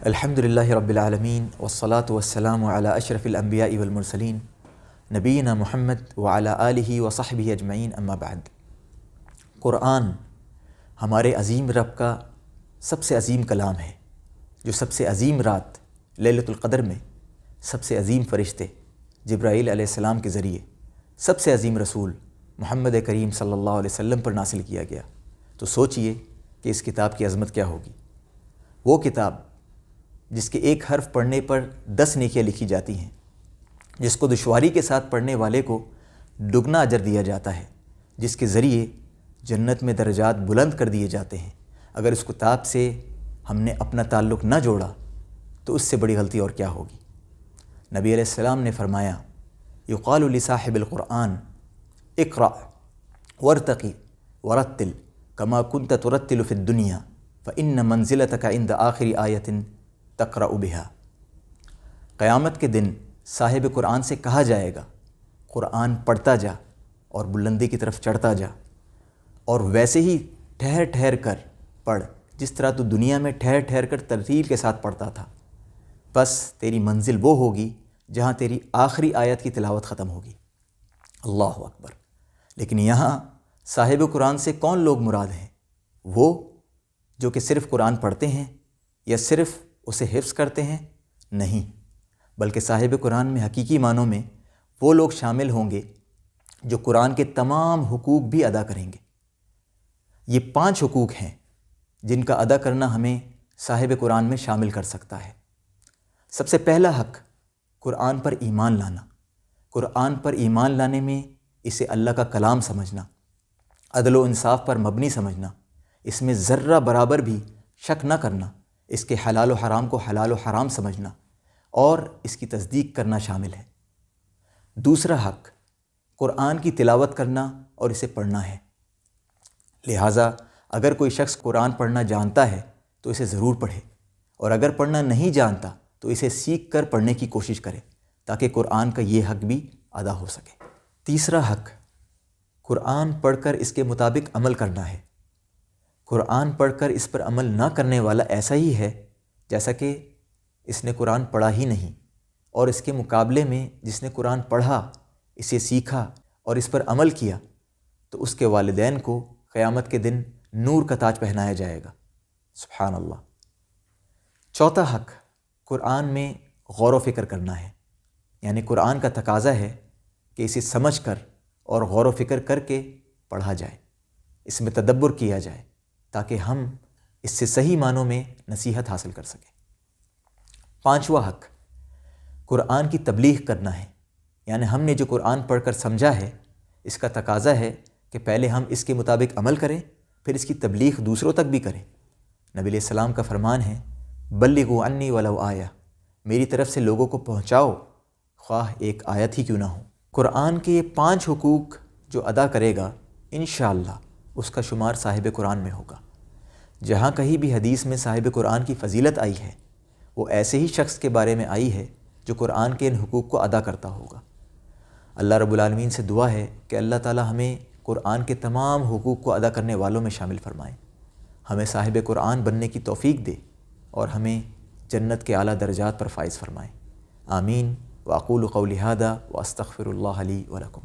الحمدللہ رب العالمین والصلاة والسلام علی اشرف الانبیاء والمرسلین نبینا محمد وعلی آلہ وصحبہ اجمعین اما بعد۔ قرآن ہمارے عظیم رب کا سب سے عظیم کلام ہے، جو سب سے عظیم رات لیلۃ القدر میں سب سے عظیم فرشتے جبرائیل علیہ السلام کے ذریعے سب سے عظیم رسول محمد کریم صلی اللہ علیہ وسلم پر نازل کیا گیا۔ تو سوچئے کہ اس کتاب کی عظمت کیا ہوگی۔ وہ کتاب جس کے ایک حرف پڑھنے پر 10 نیکیاں لکھی جاتی ہیں، جس کو دشواری کے ساتھ پڑھنے والے کو دگنا اجر دیا جاتا ہے، جس کے ذریعے جنت میں درجات بلند کر دیے جاتے ہیں۔ اگر اس کتاب سے ہم نے اپنا تعلق نہ جوڑا تو اس سے بڑی غلطی اور کیا ہوگی۔ نبی علیہ السلام نے فرمایا، یقال لصاحب القرآن اقرأ وارتقی ورتل کما کنت ترتل فی الدنیا فإن منزلتک عند آخر آیۃ تقرأ بها۔ قیامت کے دن صاحب قرآن سے کہا جائے گا، قرآن پڑھتا جا اور بلندی کی طرف چڑھتا جا، اور ویسے ہی ٹھہر ٹھہر کر پڑھ جس طرح تو دنیا میں ٹھہر ٹھہر کر ترتیل کے ساتھ پڑھتا تھا۔ بس تیری منزل وہ ہوگی جہاں تیری آخری آیت کی تلاوت ختم ہوگی۔ اللہ اکبر۔ لیکن یہاں صاحب قرآن سے کون لوگ مراد ہیں؟ وہ جو کہ صرف قرآن پڑھتے ہیں یا صرف اسے حفظ کرتے ہیں؟ نہیں، بلکہ صاحب قرآن میں حقیقی معنوں میں وہ لوگ شامل ہوں گے جو قرآن کے تمام حقوق بھی ادا کریں گے۔ یہ 5 حقوق ہیں جن کا ادا کرنا ہمیں صاحب قرآن میں شامل کر سکتا ہے۔ سب سے پہلا حق قرآن پر ایمان لانا۔ قرآن پر ایمان لانے میں اسے اللہ کا کلام سمجھنا، عدل و انصاف پر مبنی سمجھنا، اس میں ذرہ برابر بھی شک نہ کرنا، اس کے حلال و حرام کو حلال و حرام سمجھنا اور اس کی تصدیق کرنا شامل ہے۔ دوسرا حق قرآن کی تلاوت کرنا اور اسے پڑھنا ہے۔ لہٰذا اگر کوئی شخص قرآن پڑھنا جانتا ہے تو اسے ضرور پڑھے، اور اگر پڑھنا نہیں جانتا تو اسے سیکھ کر پڑھنے کی کوشش کرے تاکہ قرآن کا یہ حق بھی ادا ہو سکے۔ تیسرا حق قرآن پڑھ کر اس کے مطابق عمل کرنا ہے۔ قرآن پڑھ کر اس پر عمل نہ کرنے والا ایسا ہی ہے جیسا کہ اس نے قرآن پڑھا ہی نہیں، اور اس کے مقابلے میں جس نے قرآن پڑھا، اسے سیکھا اور اس پر عمل کیا تو اس کے والدین کو قیامت کے دن نور کا تاج پہنایا جائے گا۔ سبحان اللہ۔ چوتھا حق قرآن میں غور و فکر کرنا ہے، یعنی قرآن کا تقاضا ہے کہ اسے سمجھ کر اور غور و فکر کر کے پڑھا جائے، اس میں تدبر کیا جائے تاکہ ہم اس سے صحیح معنوں میں نصیحت حاصل کر سکیں۔ پانچواں حق قرآن کی تبلیغ کرنا ہے، یعنی ہم نے جو قرآن پڑھ کر سمجھا ہے اس کا تقاضا ہے کہ پہلے ہم اس کے مطابق عمل کریں، پھر اس کی تبلیغ دوسروں تک بھی کریں۔ نبی علیہ السلام کا فرمان ہے، بلغوا عنی ولو آیہ، میری طرف سے لوگوں کو پہنچاؤ خواہ ایک آیت ہی کیوں نہ ہو۔ قرآن کے یہ 5 حقوق جو ادا کرے گا انشاءاللہ اس کا شمار صاحب قرآن میں ہوگا۔ جہاں کہیں بھی حدیث میں صاحب قرآن کی فضیلت آئی ہے وہ ایسے ہی شخص کے بارے میں آئی ہے جو قرآن کے ان حقوق کو ادا کرتا ہوگا۔ اللہ رب العالمین سے دعا ہے کہ اللہ تعالی ہمیں قرآن کے تمام حقوق کو ادا کرنے والوں میں شامل فرمائے، ہمیں صاحب قرآن بننے کی توفیق دے اور ہمیں جنت کے اعلیٰ درجات پر فائز فرمائے۔ آمین۔ واقول قولی ھذا واستغفر اللہ لی ولکم۔